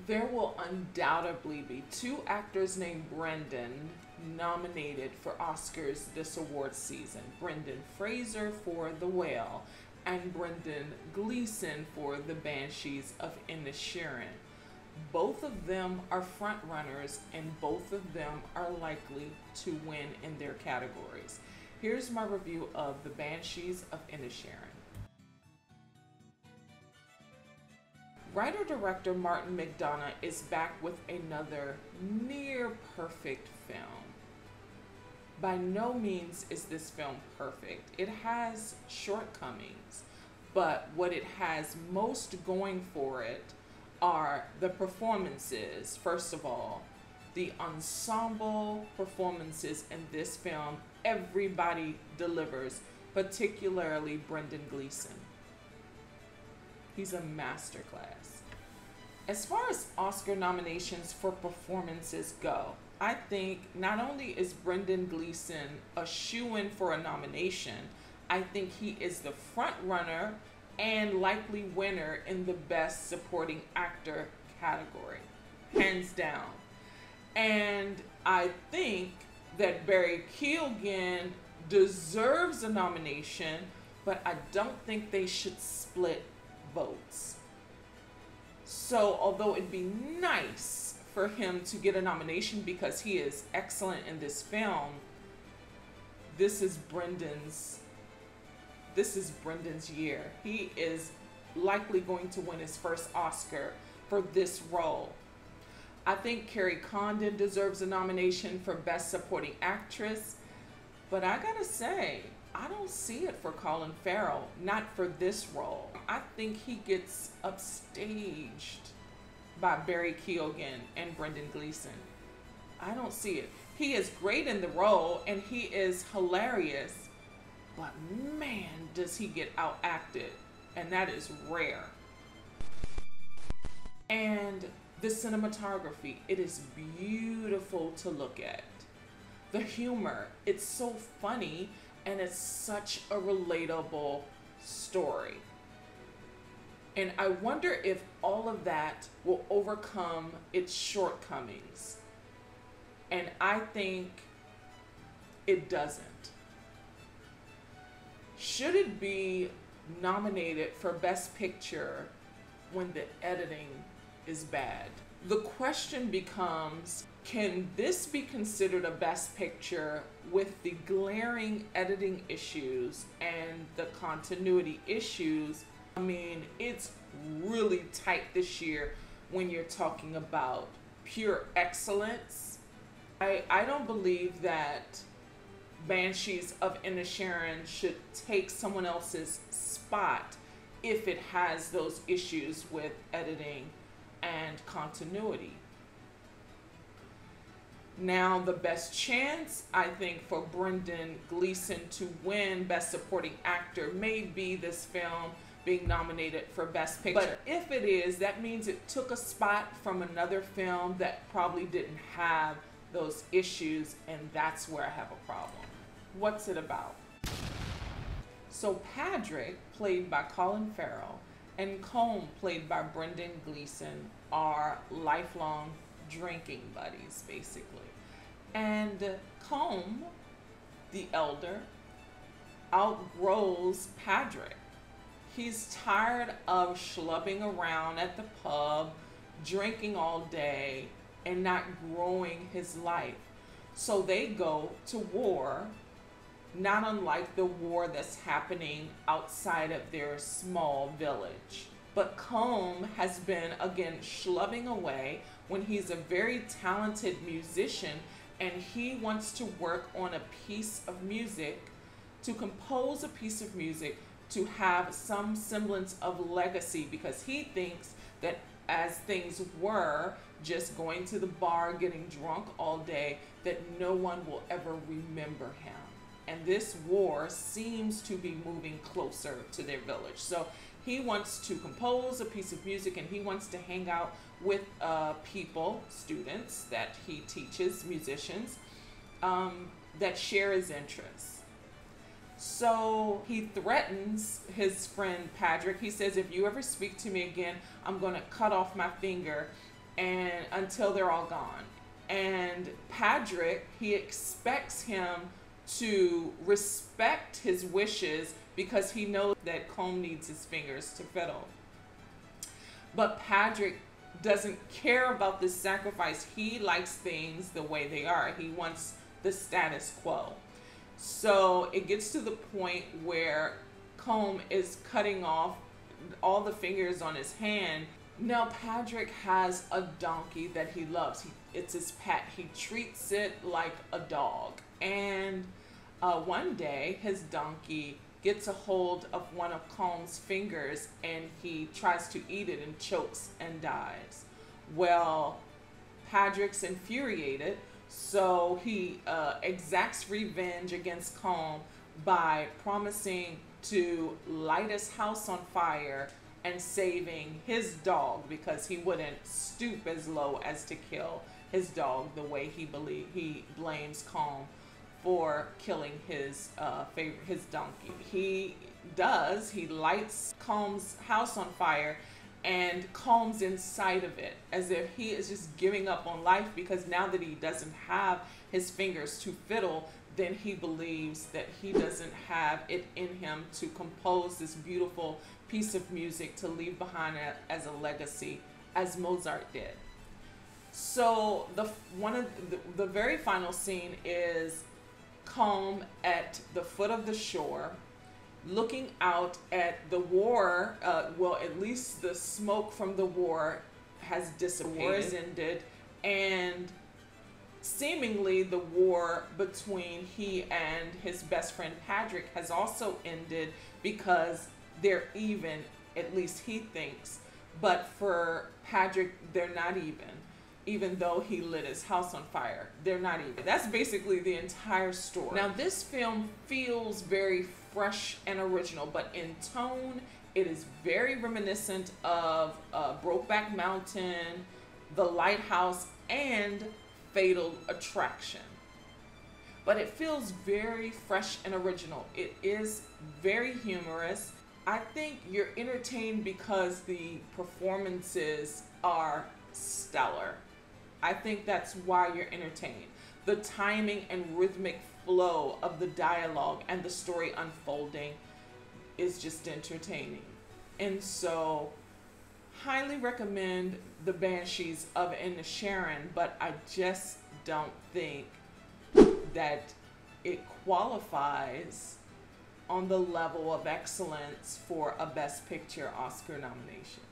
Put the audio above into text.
There will undoubtedly be two actors named Brendan nominated for Oscars this award season. Brendan Fraser for The Whale and Brendan Gleeson for The Banshees of Inisherin. Both of them are front runners and both of them are likely to win in their categories. Here's my review of The Banshees of Inisherin. Writer-director Martin McDonagh is back with another near-perfect film. By no means is this film perfect. It has shortcomings, but what it has most going for it are the performances. First of all, the ensemble performances in this film, everybody delivers, particularly Brendan Gleeson. He's a masterclass. As far as Oscar nominations for performances go, I think not only is Brendan Gleeson a shoo-in for a nomination, I think he is the front runner and likely winner in the Best Supporting Actor category, hands down. And I think that Barry Keoghan deserves a nomination, but I don't think they should split votes. So although it'd be nice for him to get a nomination because he is excellent in this film, this is Brendan's year. He is likely going to win his first Oscar for this role. I think Kerry Condon deserves a nomination for Best Supporting Actress, but I gotta say, I don't see it for Colin Farrell, not for this role. I think he gets upstaged by Barry Keoghan and Brendan Gleeson. I don't see it. He is great in the role and he is hilarious, but man, does he get outacted, and that is rare. And the cinematography, it is beautiful to look at. The humor, it's so funny and it's such a relatable story. And I wonder if all of that will overcome its shortcomings. And I think it doesn't. Should it be nominated for Best Picture when the editing is bad? The question becomes, can this be considered a Best Picture with the glaring editing issues and the continuity issues? I mean, it's really tight this year when you're talking about pure excellence. I don't believe that Banshees of Inisherin should take someone else's spot if it has those issues with editing and continuity. Now, the best chance, I think, for Brendan Gleeson to win Best Supporting Actor may be this film being nominated for Best Picture. But if it is, that means it took a spot from another film that probably didn't have those issues, and that's where I have a problem. What's it about? So Patrick, played by Colin Farrell, and Combe, played by Brendan Gleeson, are lifelong drinking buddies, basically. And Combe, the elder, outgrows Patrick. He's tired of schlubbing around at the pub, drinking all day, and not growing his life. So they go to war, not unlike the war that's happening outside of their small village. But Combe has been, again, schlubbing away when he's a very talented musician and he wants to work on a piece of music, to compose a piece of music, to have some semblance of legacy, because he thinks that as things were, just going to the bar, getting drunk all day, that no one will ever remember him. And this war seems to be moving closer to their village. So he wants to compose a piece of music and he wants to hang out with people, students that he teaches, musicians, that share his interests. So he threatens his friend Patrick. He says, if you ever speak to me again, I'm going to cut off my finger. and until they're all gone. And Patrick, he expects him to respect his wishes because he knows that Colm needs his fingers to fiddle. But Patrick doesn't care about this sacrifice. He likes things the way they are. He wants the status quo. So it gets to the point where Colm is cutting off all the fingers on his hand. Now Patrick has a donkey that he loves. It's his pet. He treats it like a dog. And one day his donkey gets a hold of one of Colm's fingers and he tries to eat it and chokes and dies. Well, Patrick's infuriated, so he exacts revenge against Colm by promising to light his house on fire and saving his dog, because he wouldn't stoop as low as to kill his dog the way he blames Colm for killing his donkey. He lights Colm's house on fire, and Colm's inside of it as if he is just giving up on life, because now that he doesn't have his fingers to fiddle, then he believes that he doesn't have it in him to compose this beautiful piece of music to leave behind as a legacy, as Mozart did. So the very final scene is Colm at the foot of the shore, looking out at the war. Well, at least the smoke from the war has dissipated. The war is ended, and seemingly the war between he and his best friend Patrick has also ended, because they're even, at least he thinks. But for Patrick, they're not even though he lit his house on fire. They're not even. That's basically the entire story. Now, this film feels very fresh and original, but in tone, it is very reminiscent of Brokeback Mountain, The Lighthouse, and Fatal Attraction. But it feels very fresh and original. It is very humorous. I think you're entertained because the performances are stellar. I think that's why you're entertained. The timing and rhythmic flow of the dialogue and the story unfolding is just entertaining. And so, highly recommend The Banshees of Inisherin, but I just don't think that it qualifies on the level of excellence for a Best Picture Oscar nomination.